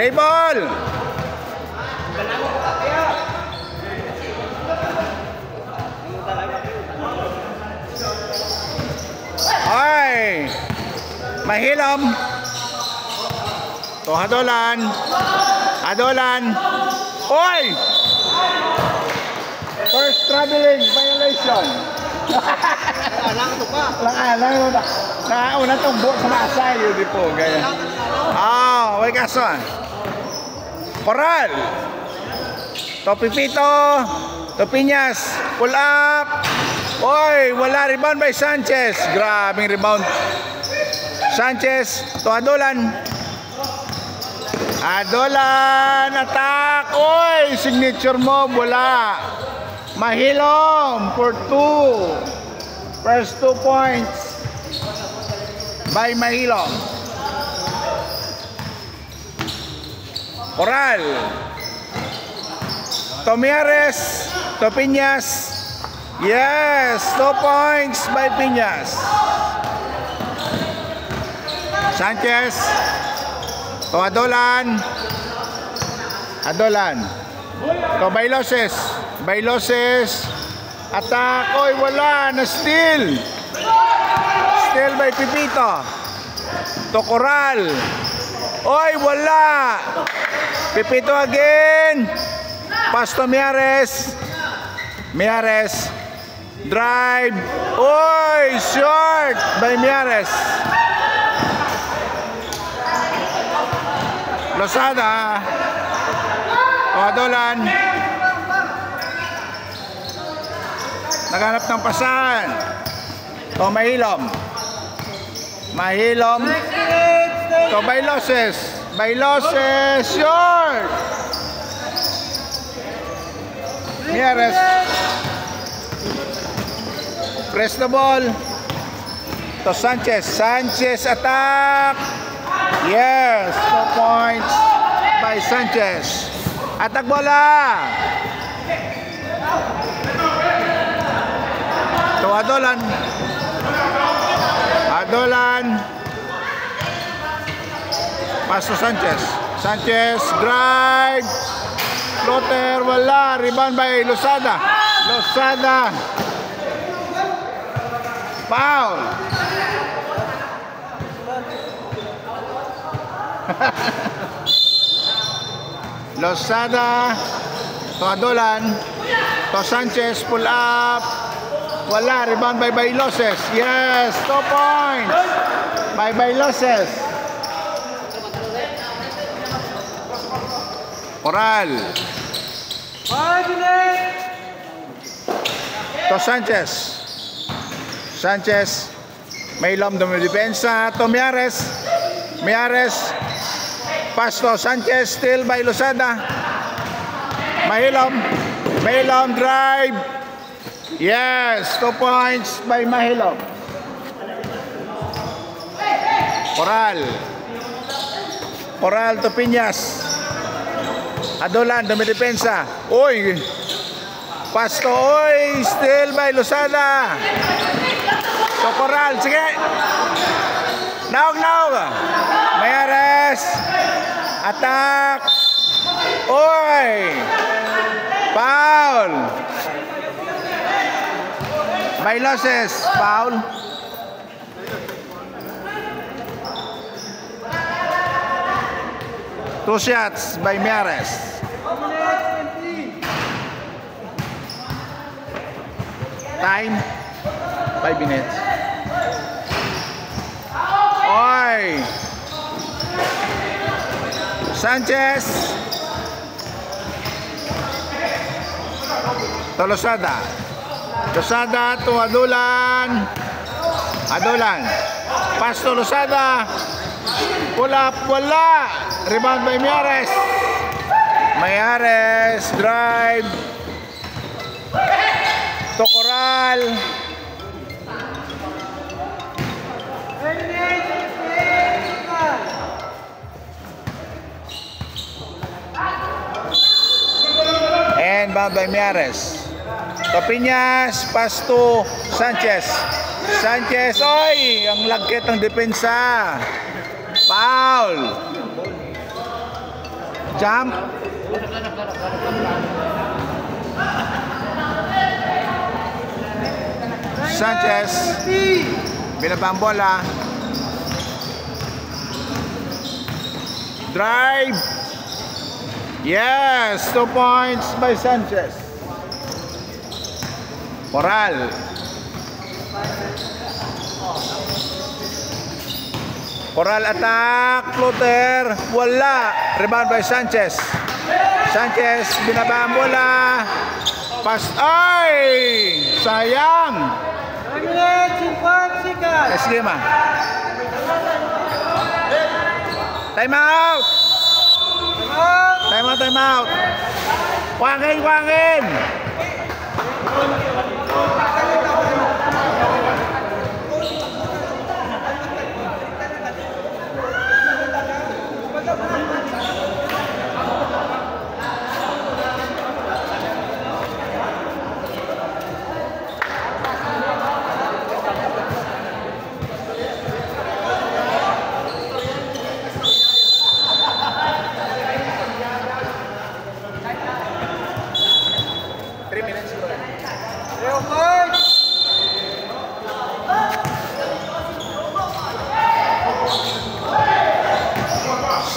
Play ball! Ay! Mahilom! To hadolan! Hadolan! Oy! First traveling violation! Lang una tong buot sa masay yun di po ganyan. Way kaso Coral to Pipito to Piñas pull up. Oy, wala rebound by Sanchez. Grabing rebound Sanchez to Adolan. Adolan attack. Oy, signature mo wala. Mahilom for 2. First 2 points by Mahilom. Coral. Tomiares. To Piñas. Yes, 2 points by Piñas. Sanchez. To Adolan. Adolan. To Bailoses. Bailoses. Attack. Oy, wala na steal. Steal by Pipito. To Coral. Oy, wala. Pipito again. Pass to Miares. Miares. Drive. Oy, short by Miares. Losada. To Adolan. Naghanap ng pasan. To Mahilom. Mahilom. To Bailoses. Bailoses. Short. Miares. Press the ball. To Sanchez. Sanchez attack. Yes. 2 points by Sanchez. Attack bola. To Adolan. Adolan. Pass to Sanchez. Sanchez drive. Floater wala. Rebound by Losada. Losada. Foul. Losada. To Adolan. To Sanchez pull up. Wala, rebound by Bailoses. Yes, 2 points by Bailoses. Coral. To Sanchez. Sanchez. Mahilom dumidepensa. To Miares. Miares. Pass to Sanchez. Still by Losada. Mahilom. Mahilom drive. Yes, 2 points by Mahilom. Coral. Coral to Piñas. Adolan, dumidepensa. Uy. Pass to Oy. Still by Losada. To Coral. Sige. Naog. Miares. Attack. Oy. Foul. Bailoses, foul. Two shots by Miares. Time 5 minutes. Oy. Sanchez. Losada. Losada to Adolan. Adolan. Pass to Losada. Pull up, wala. Rebound by Miares. Miares drive. To Coral. And bound by Miares. To Piñas, pass to Sanchez. Sanchez, oy, ang lagkit ng depensa. Foul. Jump. Sanchez. Binaba ang bola. Drive. Yes, 2 points by Sanchez. Coral. Coral attack, floater, wala. Rebound by Sanchez. Sanchez, binaba ang bola. Pass, ay! Sayang! Sige ma. Time out! Time out, time out! Kuwangin, kuwangin!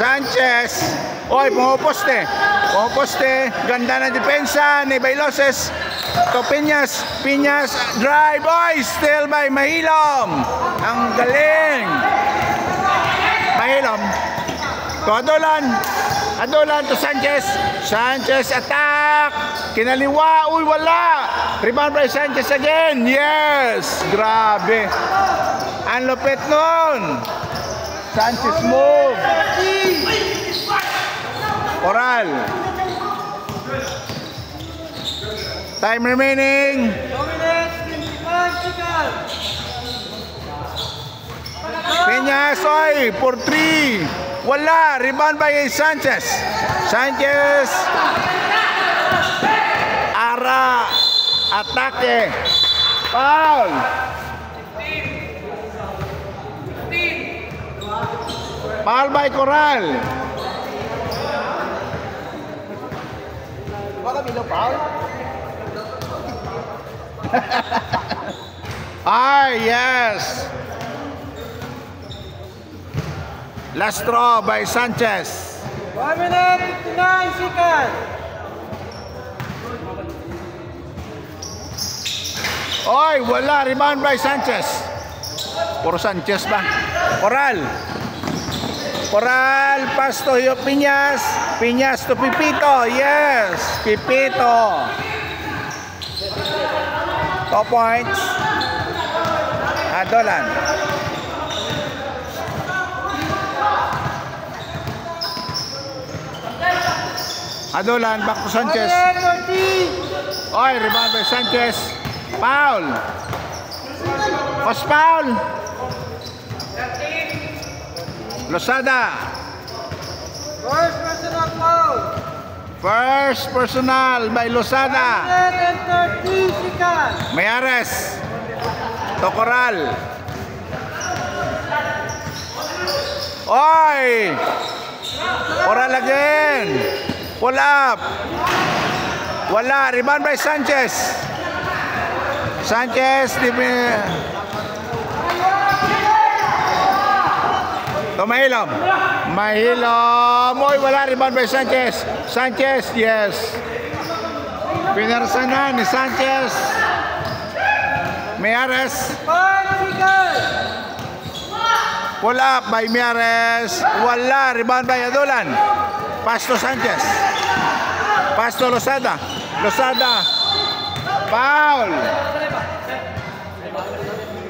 Sanchez. Oy, pumuposte. Pumuposte. Ganda ng depensa ni Bailoses. To Piñas. Piñas. Drive. Oy, still by Mahilom. Ang galing. Mahilom. To Adolan. Adolan to Sanchez. Sanchez attack. Kinaliwa. Uy, wala. Rebound by Sanchez again. Yes. Grabe. Ang lupit nun. Sanchez move. Coral. Time remaining. Peñas, oy, for 3. Wala. Rebound by Sanchez. Sanchez. Ara. Atake. Foul. Foul by Coral. Baka bilo foul? Ay, yes. Last throw by Sanchez. 1 minute, 59 seconds. Oy, wala. Rebound by Sanchez. Puro Sanchez ba? Coral. Coral, pass to Piñas. Piñas to Pipito. Yes, Pipito. 2 points. Adolan. Adolan, back to Sanchez. Oy, rebound by Sanchez. Foul. Post foul. Losada. First personal foul. First personal by Losada. 130 seconds. Mayares. To Coral. Oy! Coral again. Pull up. Wala. Rebound by Sanchez. Sanchez. To Mahilom. Mahilom. Oy, wala. Rebound by Sanchez. Sanchez, yes. Pinarsa na ni Sanchez. Miares. 5 seconds. Pull up by Miares. Wala. Rebound by Adolan. Pass to Sanchez. Pass to Losada. Losada. Foul.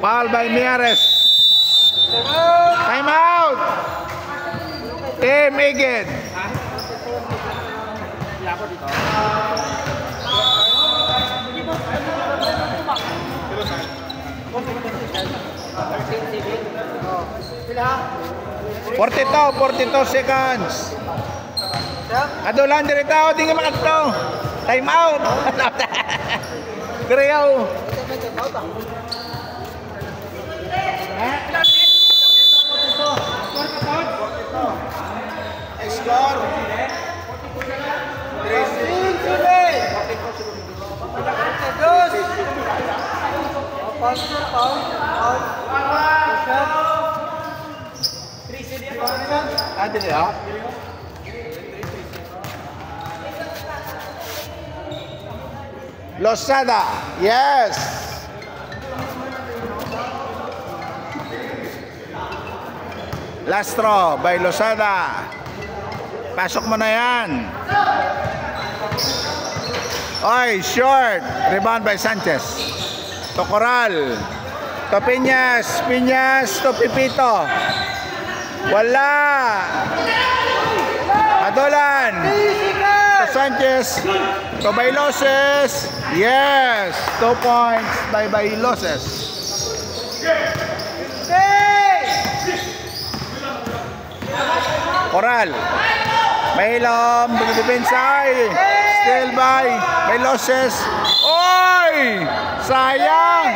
Foul by Miares. Time out. Team Igit. Portito, 42 seconds. Adolan diri tao, di nga makataw. Time out. Diri yaw. Score. Pastor, foul. Dili ha? Losada, yes! Last throw by Losada. Pasok mo na yan. Oy, short. Rebound by Sanchez. To Coral. To Piñas. Piñas to Pipito. Wala. Adolan. To Sanchez. To Bailoses. Yes. 2 points by Bailoses. Coral. Mahilom. Depensa. Still by Bailoses. Oy! Sayang!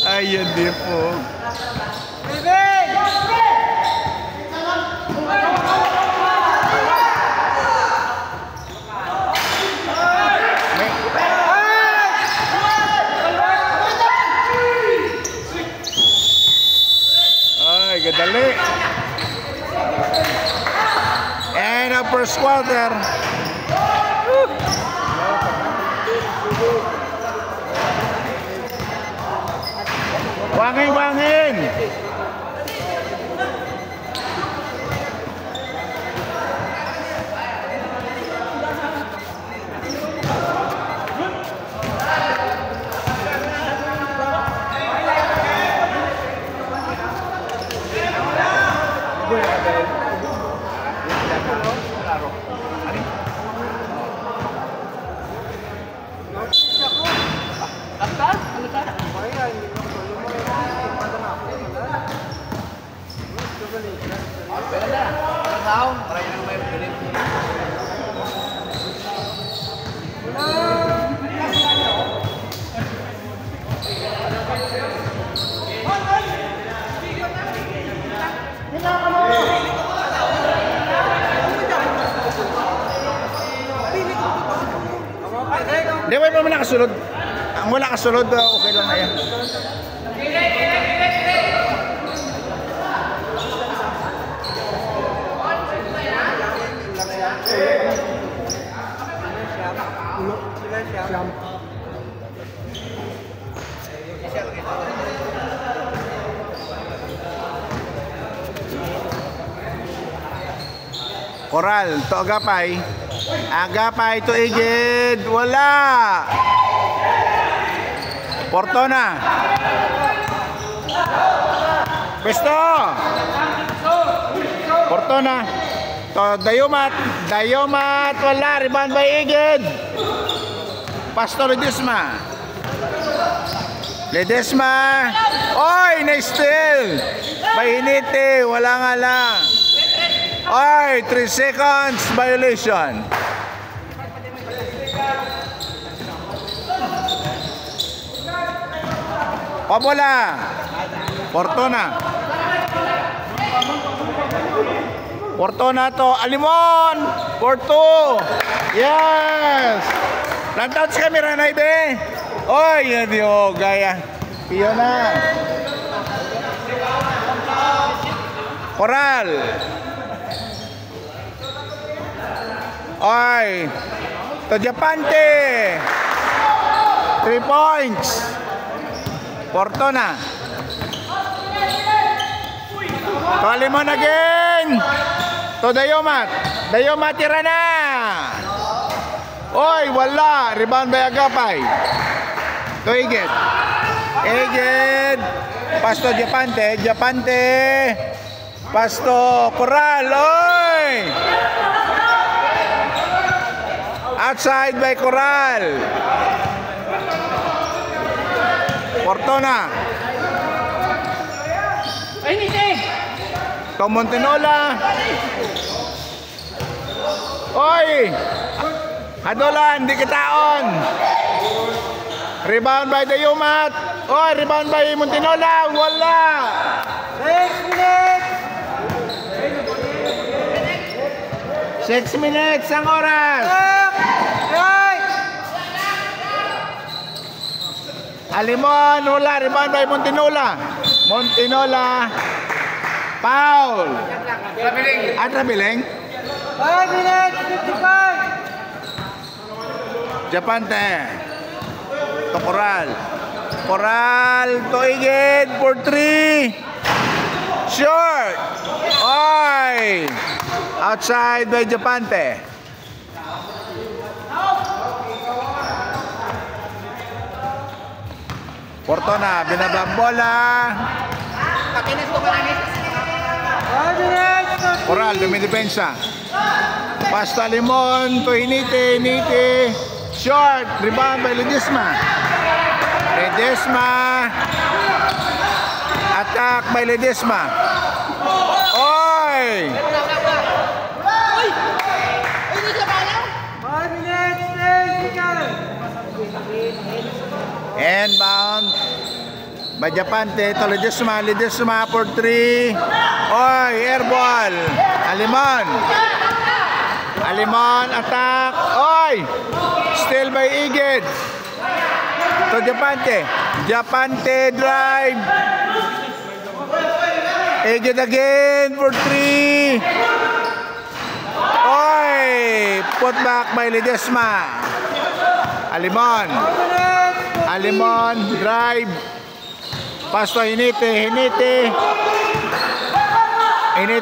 Ay, hindi po. Ay, gadali. And a first quarter. Wangin. Hindi, wala pa naman nakasunod. Ang wala kasunod, okay lang na yan. Coral to Agapay. Agapay to Igid. Wala. Portona. Pesto. Portona. To Dayumat. Dayumat. Wala. Rebound by Igid. Pastor Ledesma. Ledesma. Oy, na-steal. Pahiniti. Wala nga lang. Oy, 3 seconds violation. Pabola. Portona. Portona to Alimon. Porto. Yes. Lantaw sa kamera na ibe. Oy, hindi o gaya. Piyo na. Coral. Oy. To Japante. 3 points. Portona. To Alimon again. To Dayumat. Dayumat tira na. Oy, wala. Rebound by Agapay. To Igid. Igid. Pasto Japante. Japante. Pasto Coral. Oy. Outside by Coral. Portona. To Montenola. Oy. Adolan, di kitaon. Rebound by Dayumat. Oy, rebound by Montenola. Wala. 6 minutes. 6 minutes ang oras. Right. Alimon, wala. Rebound by Montinola. Montinola. Foul. Traveling. 5 minutes, 55. Japante. To Coral. Coral to Igid for 3. Short. Oy. Outside by Japante. Fortuna, binabang bola. 5 minutes, Coral, dumidepensa. Pasta Limon to Hinite. Short. Rebound by Ledesma. Attack by Ledesma. Oy! 5 minutes, 10 seconds. Inbound by Japante to Ledesma for 3. Oy, airball. Alimon attack. Oy! Still by Igid. To Japante drive. Igid again for 3. Oy! Put back by Ledesma. Alimon drive. Pass to Hinite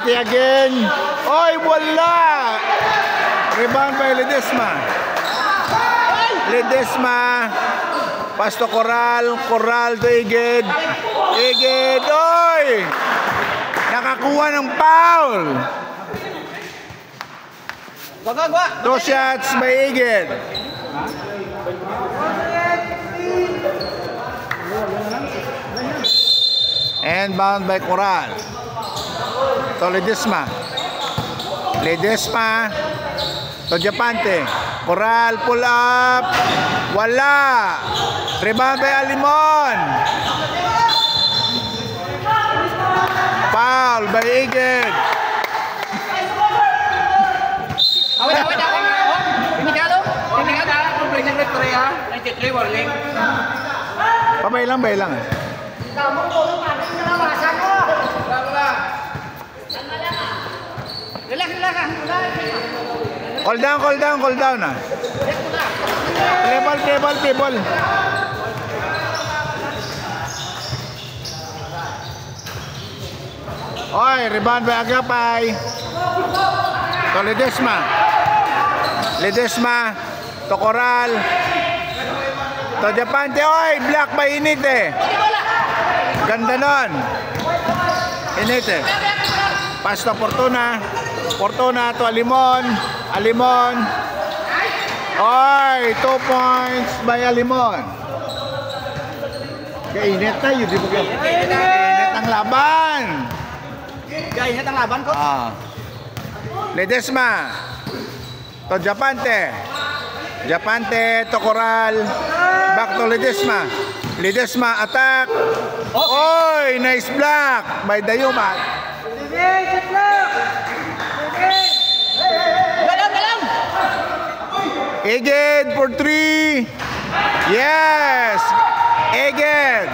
again. Oy, wala. Rebound by Ledesma. Pass to Coral to Igid. Oy! Nakakuha ng foul. 2 shots by Igid. And bound by Coral. To Ledesma to Japante. Coral pull up. Wala. Rebound by Alimon. Foul by Igid. Pabay lang. Call down na. Table. Oy, rebound by Agapay. To Ledesma to Coral. To Japante. Oy, block by Hinite. Ganda nun. Hinite. Pass to Fortuna to Alimon. Oy, 2 points by Alimon. Kainit tayo, di ba? Kainit ang laban. Kainit ang laban ko. Ledesma to Japante to Coral. Back to Ledesma attack. Oy, nice block by Dayumat. Igid for 3. Yes. Igid.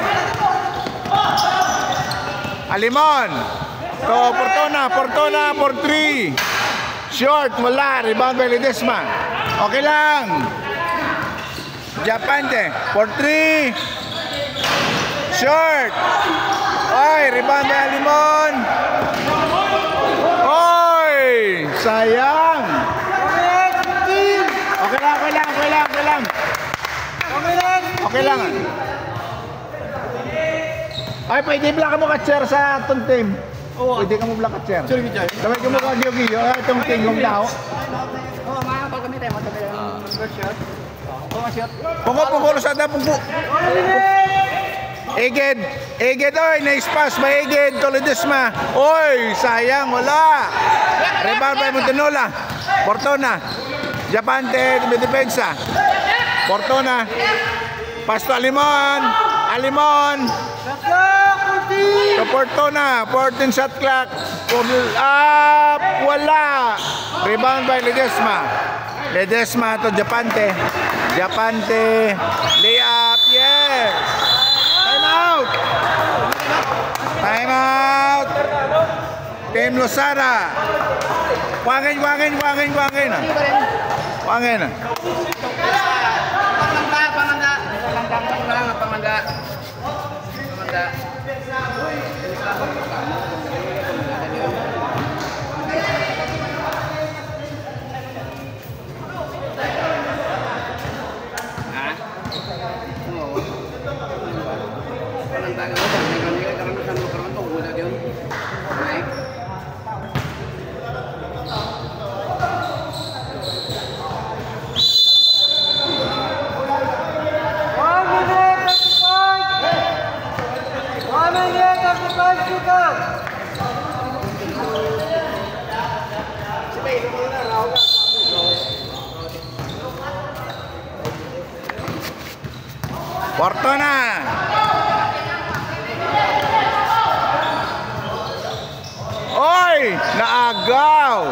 Alimon to Fortuna for 3. Short, wala. Rebound by Ledesma. Okay lang. Japante for 3. Short. Oy, rebound by Alimon. Oy, sayang. Okay lang. Ay, pwede block mo ka-chair sa itong team. Pwede ka mo block ka-chair. Sabay ka mo ka-giyo-giyo. Itong team kong tao. Pungo sa pungo. Igid, oy, nice pass by Igid to Ledesma. Oy, sayang, wala. Rebound by Montinola. Fortuna. Japante, depensa. Fortuna. Pass to Alimon. To Fortuna. 14 shot clock. Pull up. Wala. Rebound by Ledesma to Japante. Layup. Yes. Time out. Team Losada. Kuangin. Panganda. Porto na. Oy, naagaw.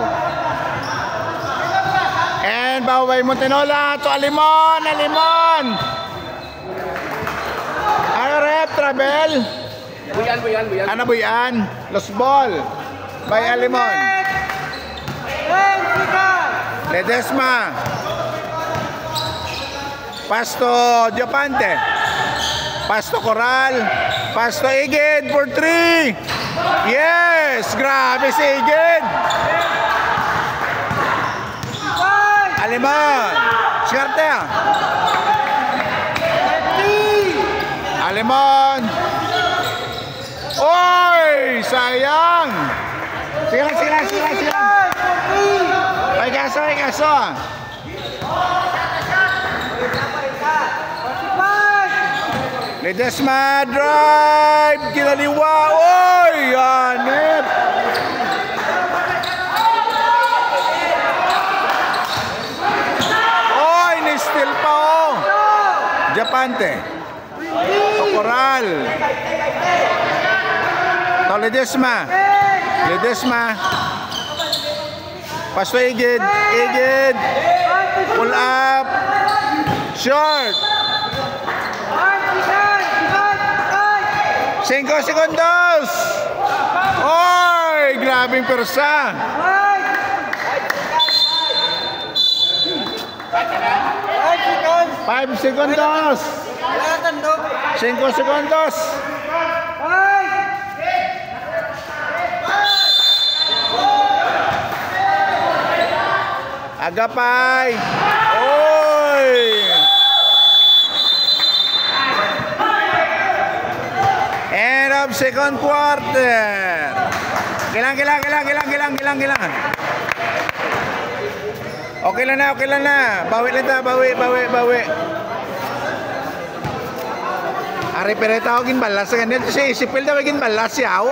And Baway Montenola to Alimon. Ano rep, Travel? Buyan. Ano buyan? Los Ball. By Alimon. Ledesma. Pasto Diopante. Pasto Coral. Pasto Igid for 3. Yes! Grabe si Igid. Alimon. Skarte ah. Alimon. Oy! Sayang! Sila. Ay kaso. Ledesma drive. Kinaliwa. Oy! Hanip. Oy! Ni-steal pa oh. Diopante. Coral. To Ledesma. Pasto Igid. Pull up. Short. 5 segundos. Oy, grabing persa. 5 segundos. 5 segundos. Agapay. Oy. End of second quarter. Kilang. Okay lang na. Bawi lang ta, bawi. Ari pereta ako ginbalas ganyan si isipil daw ginbalas siya.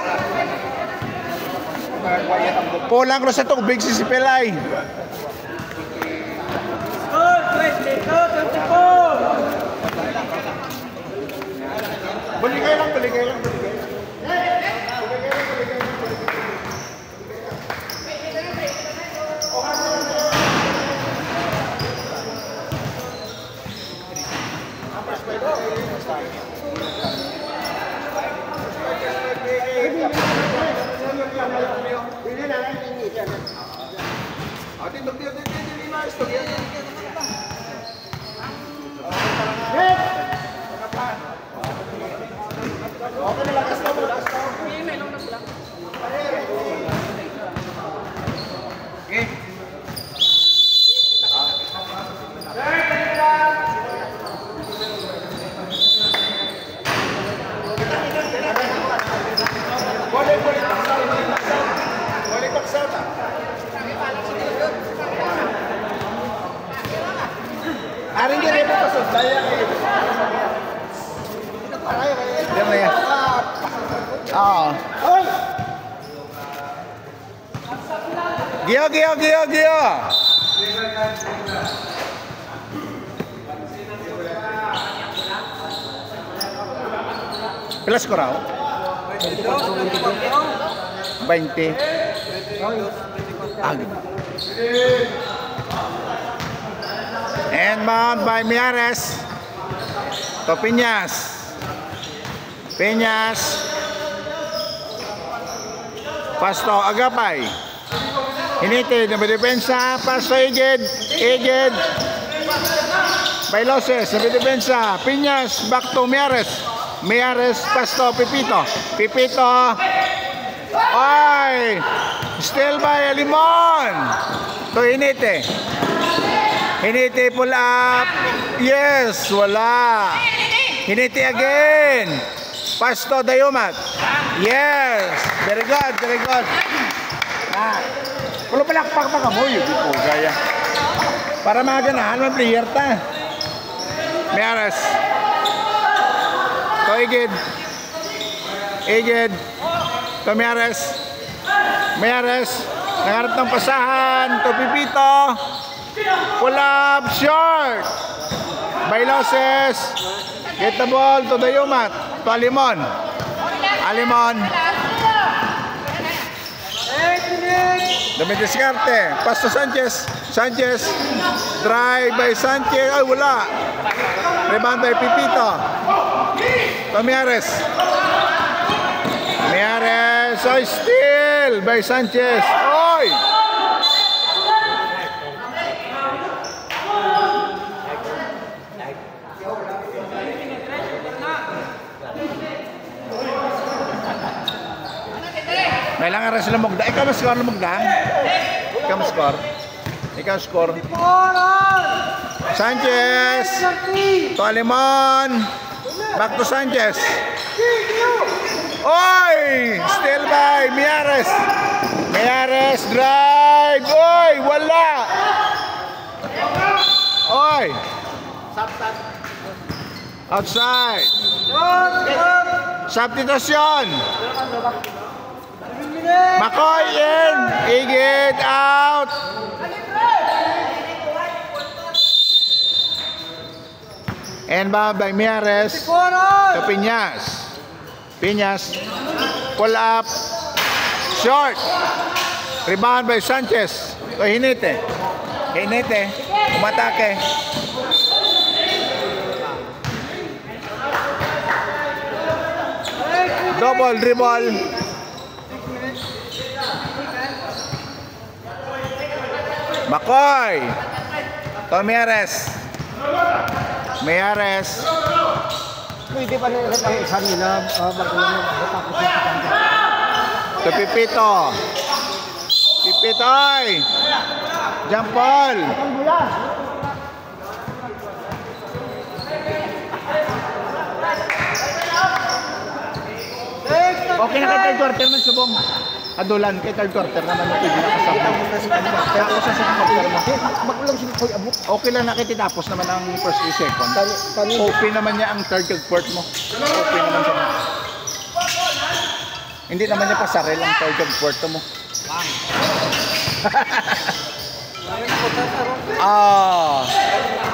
Pulang ko sa tubig si Sipilay. Balik kayo lang. Aring kiri pa pasok daya kayo. Diyan na yan. Oo. Gio. Pilas ko raw? 20. And bound by Miares to Piñas. Pasto, Agapay. Hiniti, nabidepensa. Pasto, Igid. Igid. Bailoses, nabidepensa. Piñas, back to Miares. Miares, Pasto, Pipito. Pipito. Ay! Still by Limon. To Hiniti. Hiniti, pull up. Yes, wala. Hiniti again. Pasto, Dayumat. Yes. Very good, very good. Pulo palakpak pa ka mo. Yung po, gaya. Para maganahan mo, player ta. Miares. To Igid. Igid. To Miares. Miares. Nangarap ng pasahan. To Pipito. Pull up. Short. Bailoses. Get the ball to Dayumat. To Alimon. Alimon. Damidiskarte. Pasto Sanchez. Sanchez. Drive by Sanchez. Ay, wala. Rebound by Pipito. To Miares. Miares. Oy, steal by Sanchez. Oy! Kailangan rin sila magda. Ikaw mas-score magda? Ikaw mas-score? Ikaw score? Sanchez! To Alimon! Back to Sanchez! Oy! Still by Miares! Miares drive! Oy! Wala! Oy! Outside! Substitution! Makoy in! Igid out! And by Miares to Piñas. Piñas. Pull up. Short. Rebound by Sanchez. To Hinite. Hinite. Umatake. Double dribble. Makoy. To Miares. Miares. Pwede pa rin ang isa nila bago lang matapos yung patanda. To Pipito. Pipito ay. Jump ball. Okay na kay third quarter man subong. Adulan kay third quarter naman ito ginakasama. Kaya ako sa second quarter mo. Magulang siya koy abot. Okay lang nakititapos naman ang first and second. Okay naman niya ang third quarter mo. Okay naman siya. Hindi naman niya pasaril ang third quarter mo.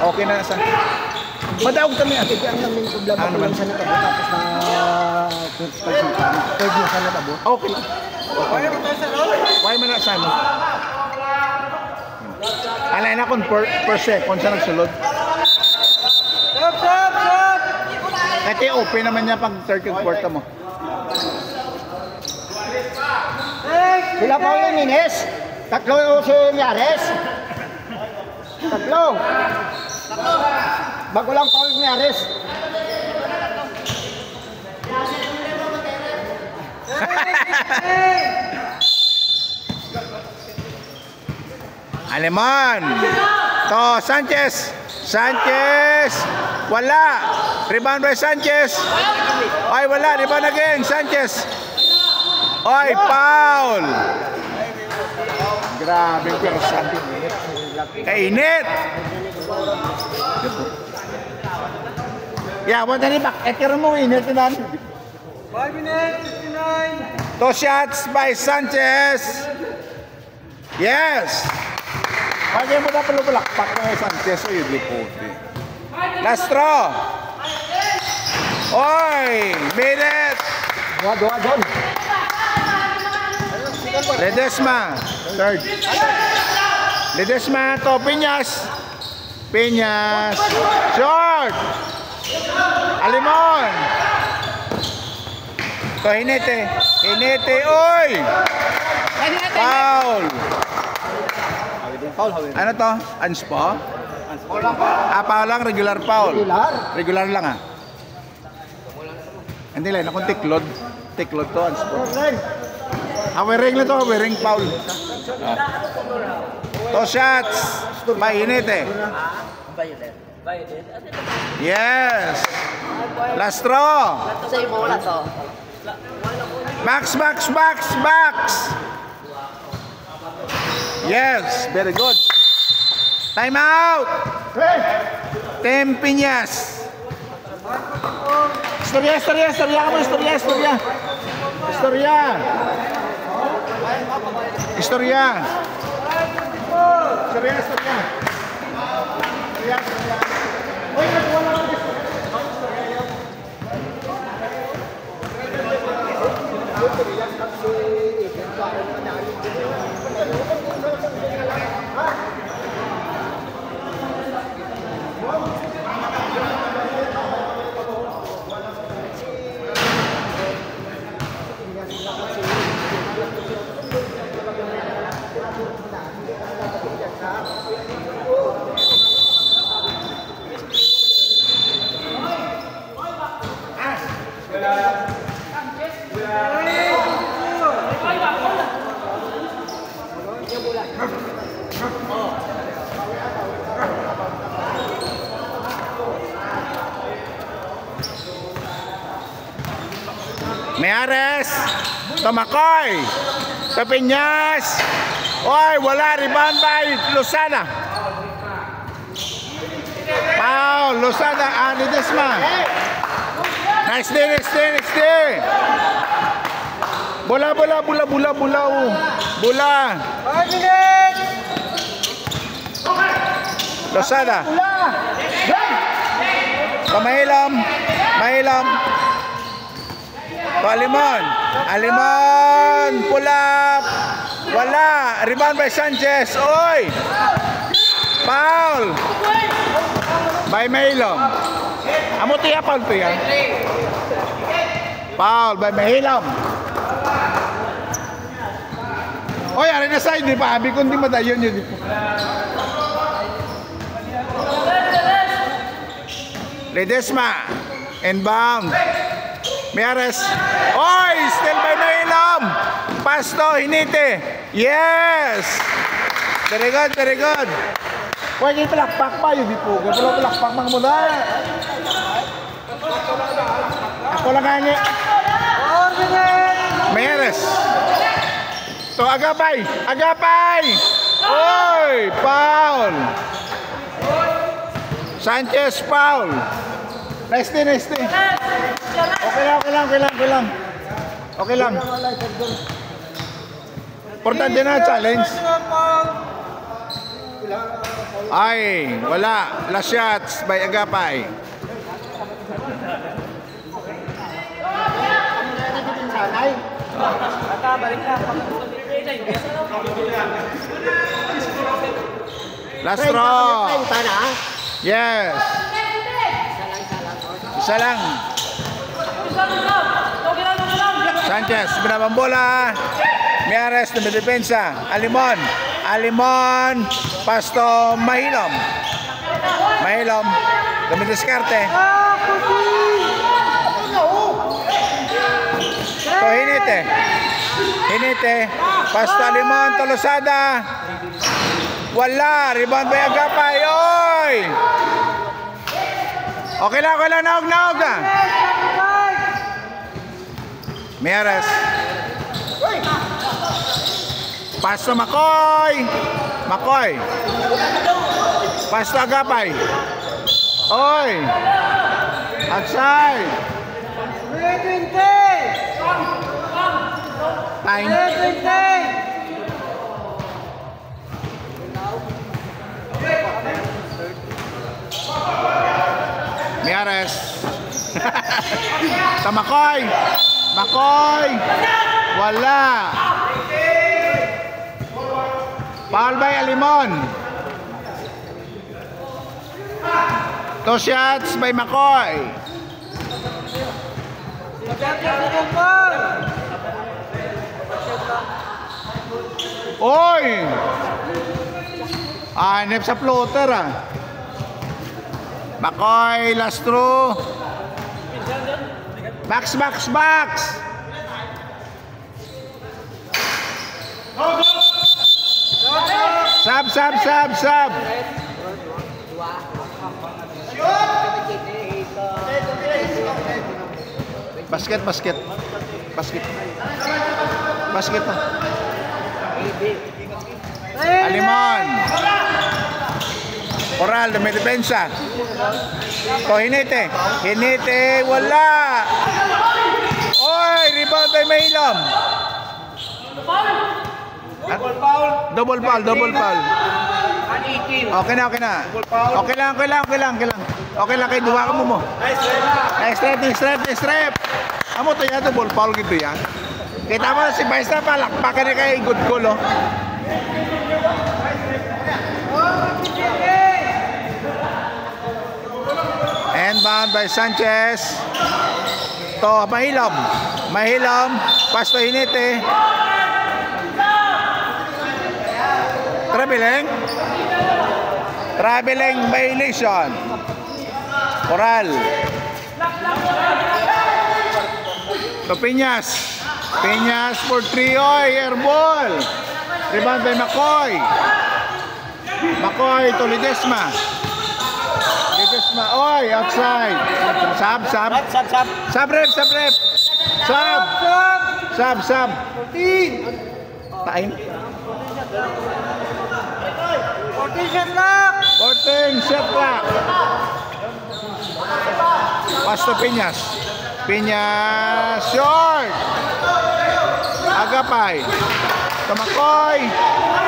Okay na sa. Madaog kami ate. Ang naming problema ko lang sa natabo tapos na pwede na sa natabo. Okay. Why man na sa mo? Alay na kung per second sa nagsulod. Kasi open naman niya pag third quarter mo. Sila pa yung Ines. Tatlo yung si Miares. Tatlo. Bago lang pa yung Miares. Alemán. To Sanchez. Sanchez. Wala. Rebound by Sanchez. Ay, wala. Rebound again. Sanchez. Ay, foul. Grabe yung persan. Kainit. Yeah, wala na back. Ekero mo, init na. 5 minutes, 59. Two shots by Sanchez. Yes. Pagay mo na palupalakpak na Sanchez. Ay, liputi. Last throw. Oy, made it. Doa, John. Ledesma. Third. Ledesma to Piñas. Piñas. Short. Alimon. To Hinete. Hinete, oy! Foul! Ano to? Anspo? Foul lang, regular foul. Regular lang ah. Hindi lang, akong tiklod. Tiklod to, anspo. Awering lang to, awering foul. Two shots by Hinete. Yes. Last throw. Max. Yes, very good. Time out. Team Piñas. Istorya kamu, istorya. Meares, Tomakoy, Piñas. Oy, wala, rebound by Lozada. Foul, Lozada, Ledesma. Nice day. Bola. Lozada. Mahilom. Alimon, pull up. Wala, rebound by Sanchez. Oy! Foul by Mahilom. Amo tiya foul to yan. Foul by Mahilom. Oy, ari na side di pa abi kundi madayon yun. Ledesma inbound. Meares. Oy, still by Mahilom. Pass to Hinete. Yes. Very good. Pwede palakpak pa yun di po. Pero palakpak mga muna. Ako lang ganyan. Meares. So Agapay. Oy, foul. Sanchez foul. Nice day. Okay lang. Importante na challenge. Ay, wala. Last shots by Agapay. Last throw. Yes. Isa lang. Sanchez, binabang bola. Meares na depensa. Alimon. Pasto Mahilom. Dami diskarte. To Hinete. Pasto Alimon. Tolosada. Wala. Rebound by Agapay. Oy! Okay lang. Naog. Meares. Pasto Makoy. Pasto Agapay. Oy! Outside. Time. Meares. Makoy. Wala. Foul by Alimon. Two shots by Makoy. Oy! Hanep sa floater ah. Makoy, Lastro. Box, box, box. Sab, sab, sab, sab. Basket, basket. Basket. Basket na. Alimon. Coral, dumidepensa. To, Hinete. Hinete, wala. Oy, rebound by Mahilom. Double foul, double foul. Okay na, okay na. Okay lang, okay lang, okay lang, okay lang. Okay lang, kayo duwa ka mo. Strap, strap, strap. Amo to yan, double foul gitu yan. Kita mo si Baista pa, lakpakan na kayo, good call, oh. And bound by Sanchez. To, Mahilom. Mahilom, pass to Hinete. Traveling. Traveling violation. Coral. To Piñas. Piñas for 3. Oy, airball. Rebound by Makoy. Makoy to Ledesma. Ledesma. Oy, outside. Sab, sab. Sab, sab. Sab, rep, sab, rep. Sab. Sab, sab. 14. Time. 14 shot lock. 14, shot clock. Pass to Piñas. Piñas, short. Agapay. To Makoy.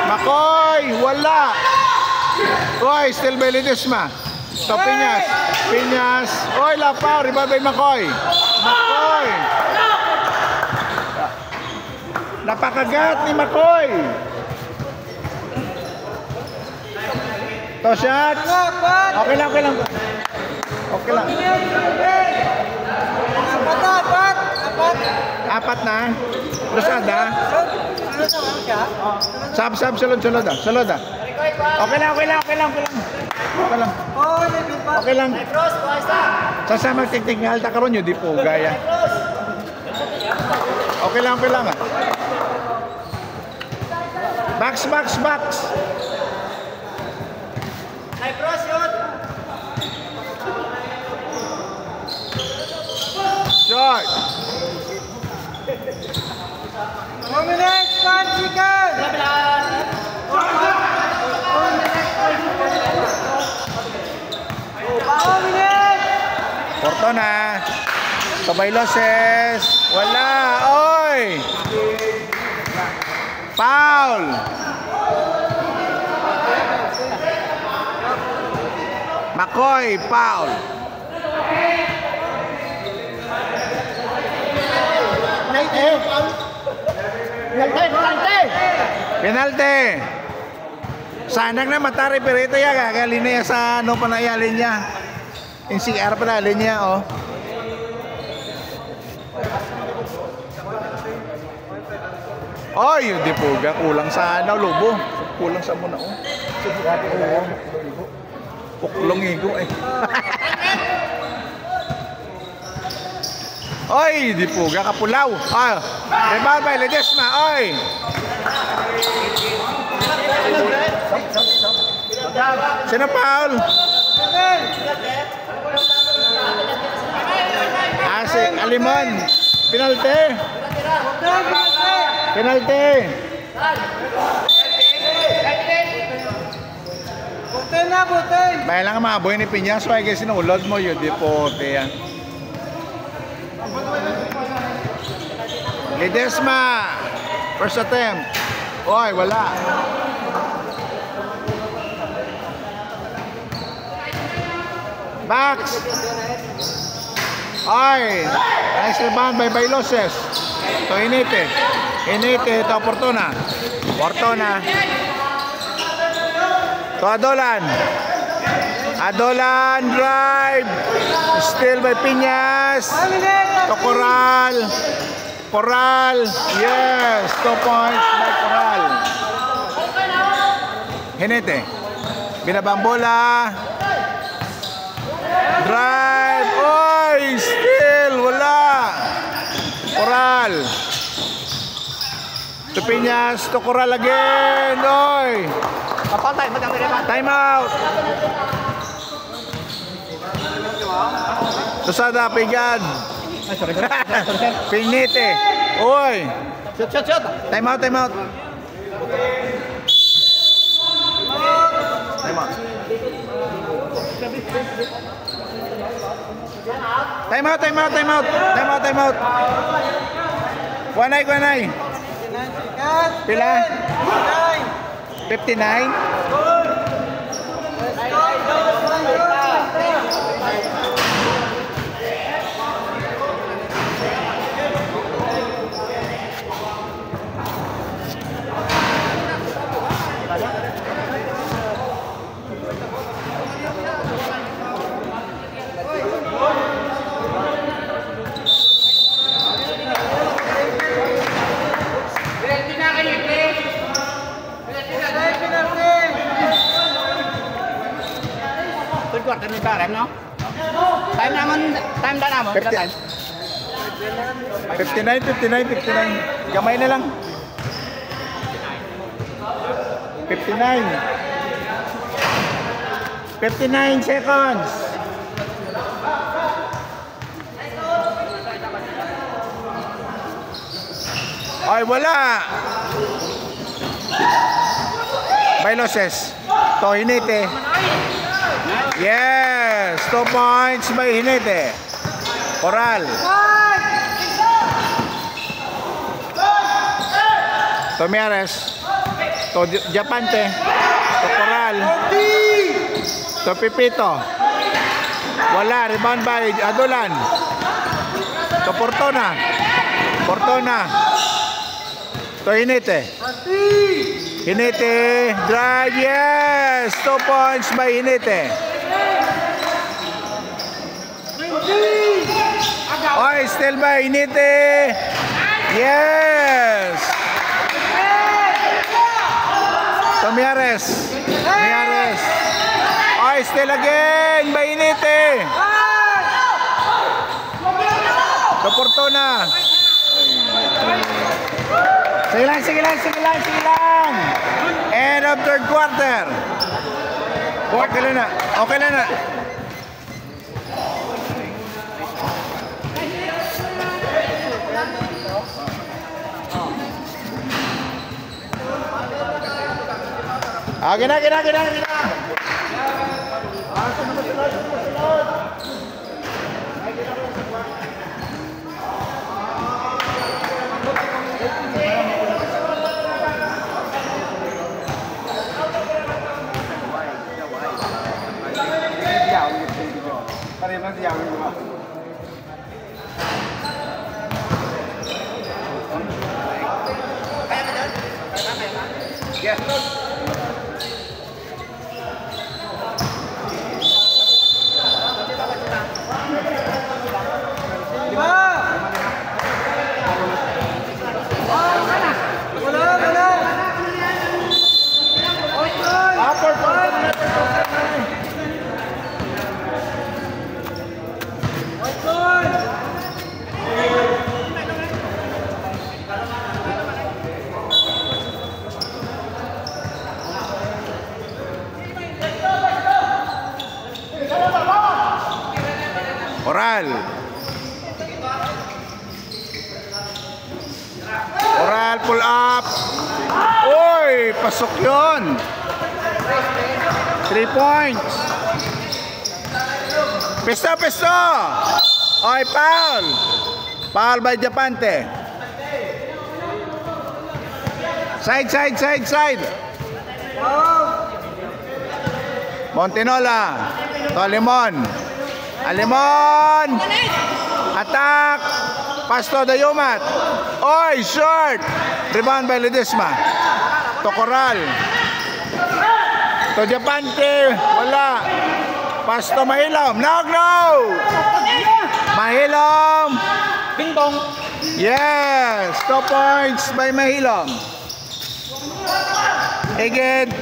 Makoy, wala. Oy, still by Ledesma. To Piñas. Piñas. Oy, lapaw. Rebound by Makoy. Makoy. Napakagat ni Makoy. To shot. Okay lang, okay lang. Okay lang. Apat na. Lusada. Sab, sab, sulod, sulod ah. Sulod ah. Okay lang, okay lang, okay lang, okay lang. Okay lang. Okay lang. Sasa magtiktingal ta karon yo di po gaya. Okay lang, okay lang ah. Box, box, box. Short. 1 minute, 1 second. Fortuna. Sabay losses. Wala. Oy. Foul. Makoy, foul. Penalty. Sanang na matari pero ito ya gagalin niya sa ano pa nayalin niya. In CR pa nalin niya oh. Oy, di puga kulang sa ano lubo. Kulang sa muna oh. Puklong igo eh. Oy, di puga kapulaw. Ah, rebound by Ledesma. Oy. Sino foul? Si Alimon. Penalty. Penalty. Butin na, butin. Bayan lang mga boy ni Piñas. Why kasi sinulod mo yun. Di po, yan. Ledesma. First attempt. Oy, wala. Box. Oy. Nice rebound by Bailoses. To Hinete. Hinete to Fortuna. Fortuna. To Adolan. Adolan, drive. Still by Piñas. To Coral. Coral. Yes. 2 points by Coral. Hinete. Binabang bola. Drive. Oy! Still. Wala. Coral. To Piñas. To Coral again. Oy! Time out. Tusada, pigad. Pinite. Oy. Shoot. Time out. Time out. Time out. Kuanay. Pila? 59? Kuat kan kita rem no? Time naman mo. 59. Gamay na lang. 59 seconds. Ay, wala. Bailoses. To Hinete. Yes, 2 points by Hinete. Coral. Tomiares. To Japante. To Coral. To Pipito. Wala, rebound by Adolan. To Portona. To Hinete. Hinete, drive, yes! 2 points by Hinete. Oh, still by Hinete. Yes! Tomiares. Oh, still again by Hinete. To Portona. Sige lang. End of third quarter. Okay lang na. Gina. Coral pull up. Oy, pasok yun. 3 points. Pesto. Oy, foul. Foul by Japante. Side. Montinola. To Alimon. Attack. Pasto Dayumat. Oy, short. Rebound by Ledesma. To Coral. To Japante. Wala. Pass to Mahilom. No! Mahilom. Bing bong. Yes. 2 points by Mahilom. Again.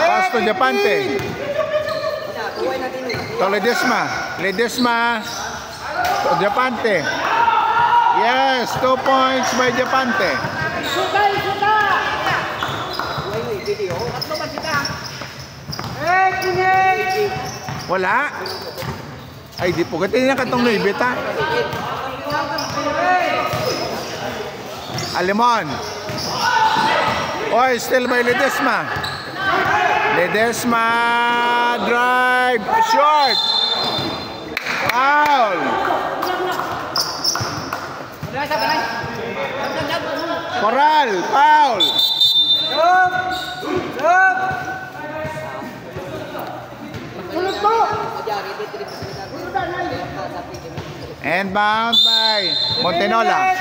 Pass to Japante. To Ledesma. To Japante. Yes, 2 points by Japante. Wala. Ay, di po. Gati na katong naibit, ha? Alimon. Oy, still by Ledesma. Ledesma. Drive. Short. Foul. Coral. Foul. And bound by Montenola.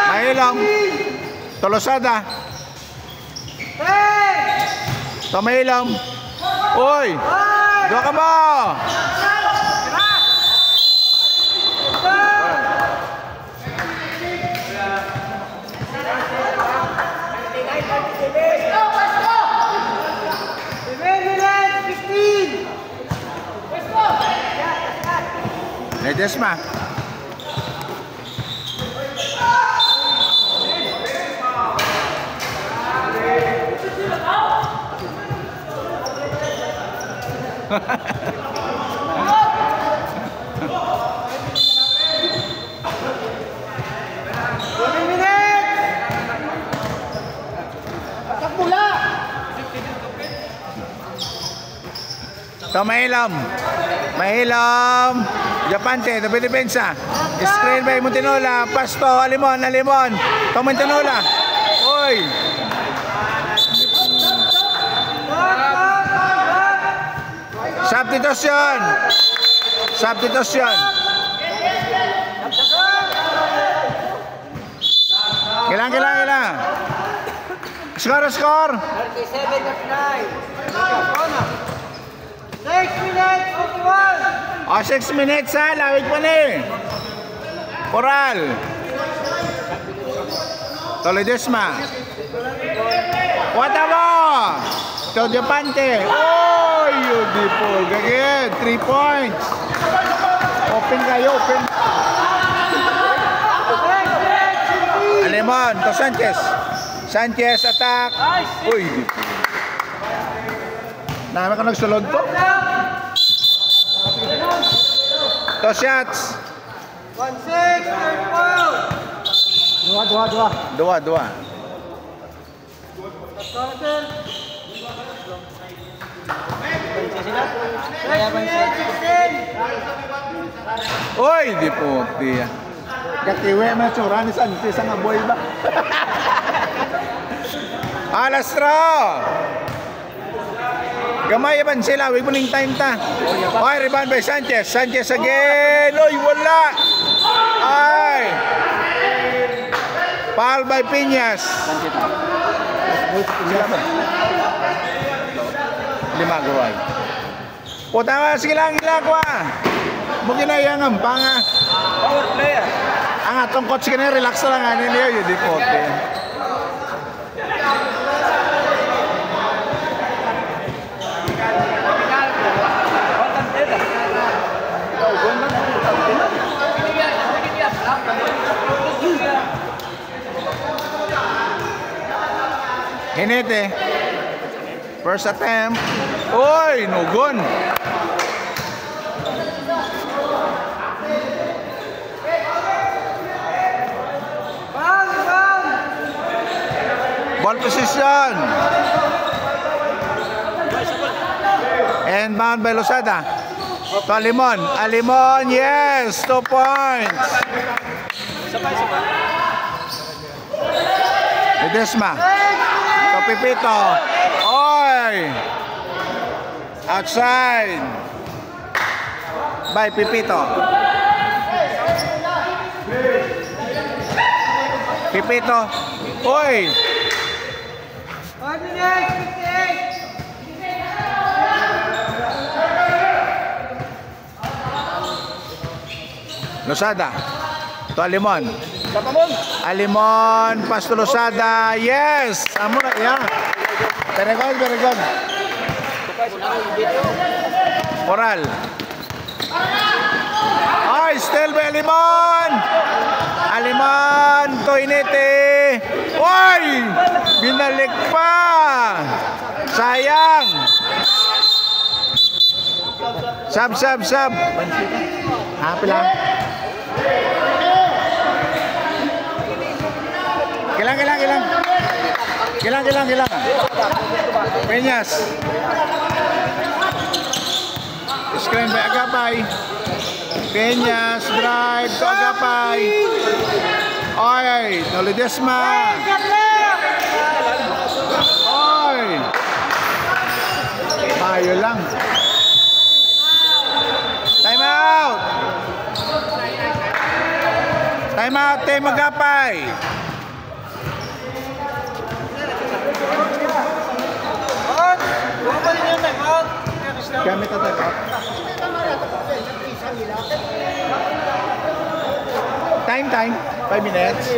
Mahilom. Tolosada. Mahilom. Uy! Doon ka mo! Ledesma. Mahilom. Japante, to depensa. Screen by Montenola. Pass to Alimon. To Montenola. Oy. Substitution. Gilang. Score. 6 minutes ha, lawig pa na eh. Coral. Ledesma. Wata mo. To Japante. Oh, beautiful. Gagid. 3 points. Open kayo. Alimon. To Sanchez attack. Uy, beautiful. Namin ka nagsulod to. To shots. 1-6, third foul. Dua. Uy, di puti. Katiwe man tsura ni Sanchez ang aboy ba? Alastro. Gamay man sila, wag mo ning time ta. Oy, rebound by Sanchez. Sanchez again. Oy, wala. Ay. Foul by Piñas. Lima guay. Puta, sige lang kwa. Mo ginayang ang panga. Power player. Ang atong coach kini relax lang ani niyo, yun di pote. Hinete. First attempt. Oy, nugon. Ball position. And bound by Losada. To Alimon. Alimon, yes. 2 points. Ledesma. To Pipito. Oy. Outside. By Pipito. Pipito. Oy! Losada. To Alimon. Alimon, pass to Losada. Yes! Amo na, yeah. Very good, very good. Moral. Ay, still by Alimon. Alimon, to Inete. Oy! Binalik pa. Sayang. Sub. Happy lang. Kilang. Peñas. Screen by Agapay. Peñas, drive to Agapay. Oy, Nolidesma. Oy. Bayo lang. Time out. Team Agapay. Gamit na tayo. Time. 5 minutes.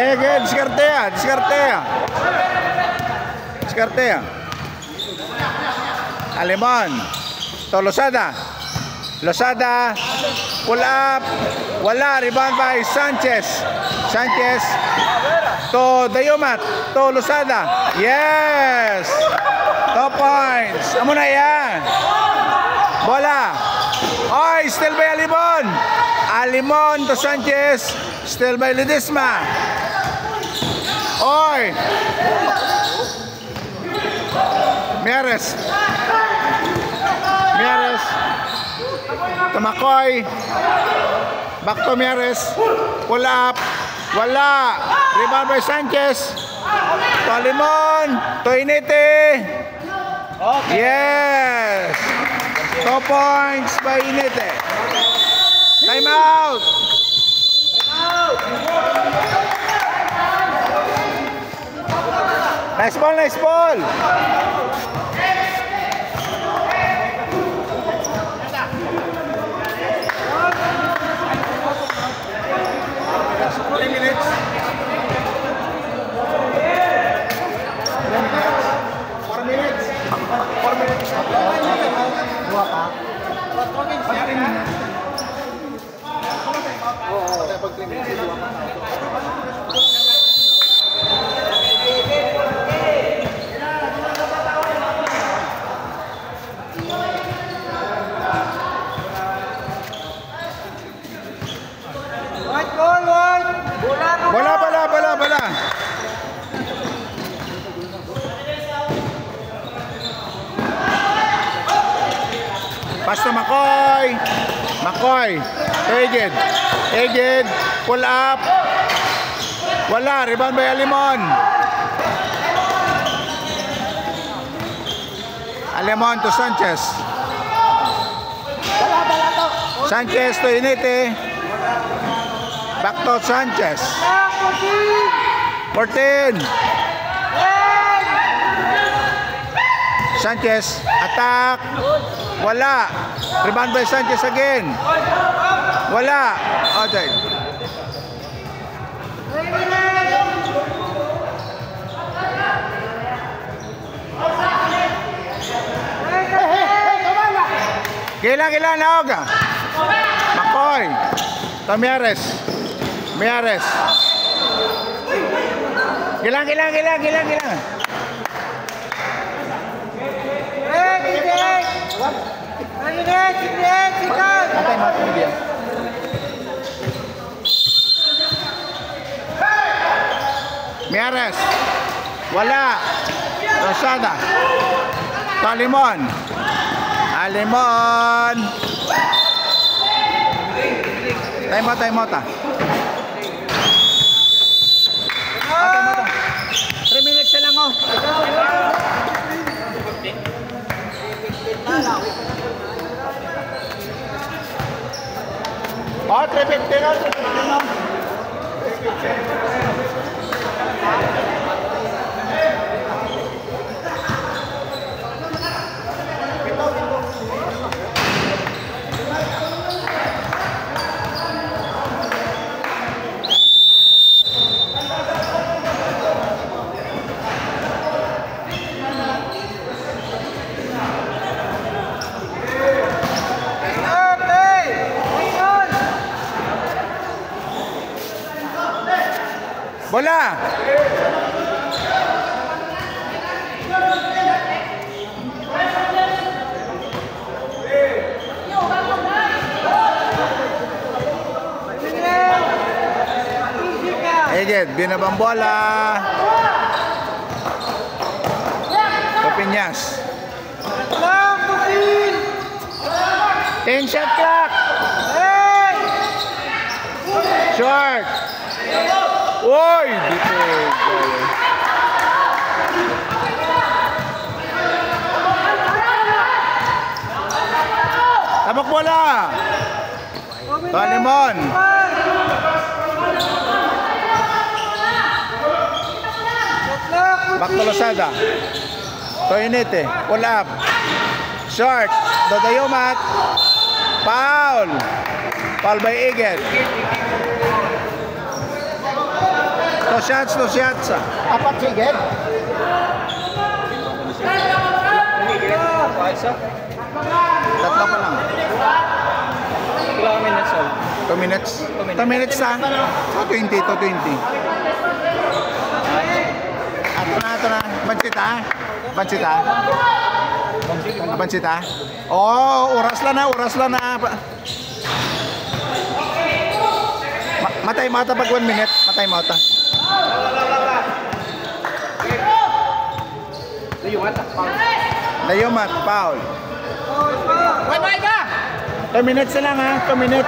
Okay, diskarte. Alimon. To Losada, pull up. Wala, rebound by Sanchez to Dayumat, to Losada. Yes! 2 points. Amo na yan. Bola. Oy, still by Alimon to Sanchez. Still by Ledesma. Oy! Mieres to Makoy. Back to Mieres. Pull up. Wala. Rebound by Sanchez. To Alimon. To Inete. Okay. Yes. 2 points by Inete. Time out. Nice ball. Bola. Pass to Makoy. Eged. Pull up. Wala. Rebound by Alimon. To Sanchez. Sanchez to Inete. Back to Sanchez. 14. Sanchez. Attack. Wala. Rebound by Sanchez again. Wala. Outside. Kailan na Oga. Makoy. Mieres. Kailan. Mieres. Wala. Rosada. Alimon. Alimon. Time out, time out. Time out. 3 minutes na lang, oh. Oh, 350 na, 350 na. Bola. Eged, binabang bola. Kopinyas. 10 shot clock. Short. Oy, dito. Tabak bola. Alimon. Back to Losada. Toinete. Pull up. Short. Dodayomat. Foul. Foul by Eged. Two shots. Apat si Eged. Tatlo pa lang. 2 minutes old. 2 minutes. 2 minutes na. 220. Ito na. Bansita. Oh, oras lang na. Matay mata pag 1 minute. Matay mata. Layomat, foul. Wait ka! 2 minutes na lang, ha? 2 minutes.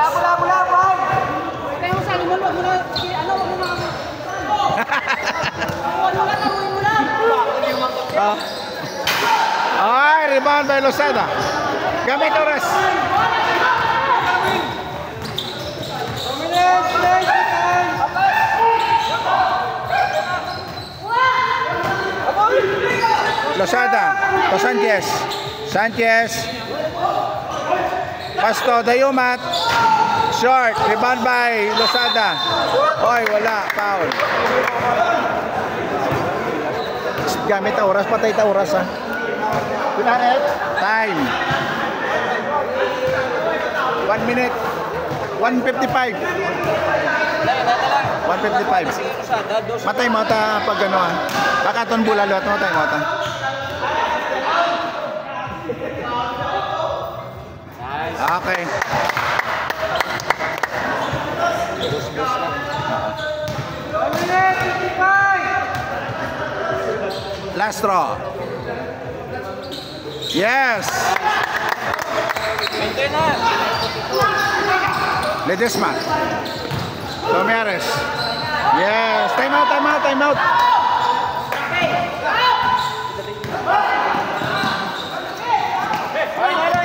Kaya mo sa alimon, wag mo na, Ay, rebound by Losada. Gamit oras. Losada. To Sanchez. Pasto, Dayomat. Short. Rebound by Losada. Oy, wala. Foul. Gamit ang oras. Patay ta oras, ha. Time. 1 minute. 1:55. 1:55. Matay mo ta pag ano, ha. Baka ton bulalo at matay mo ta. Okay. Last draw. Yes. Ledesma. Tomiares. Yes. Time out.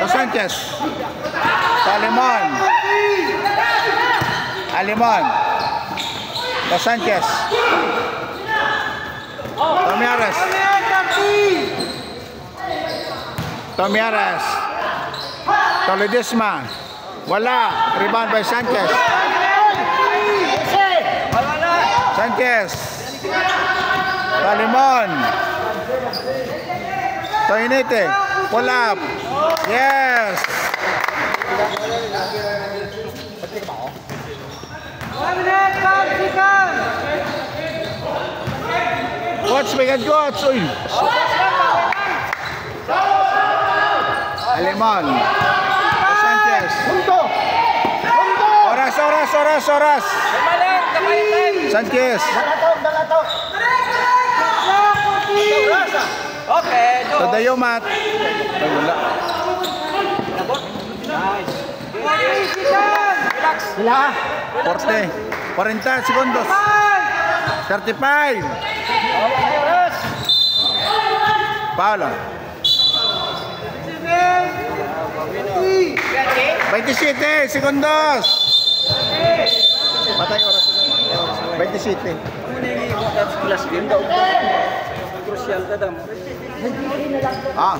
Dos Sanchez. Alimon. Dos Sanchez. Tomiares. Ledesma. Wala. Rebound by Sanchez. Alimon. Toinete. Pull up. Yes. Coach, bigat coach. Uy. Alimon. Sanchez. Oras. Sanchez. Dalato. Okay, do. Tadayo, Mat. Ay, wala. Sila. 40. 40 segundos. 35. Paolo. 27 segundos. Patay oras. 27. Ah.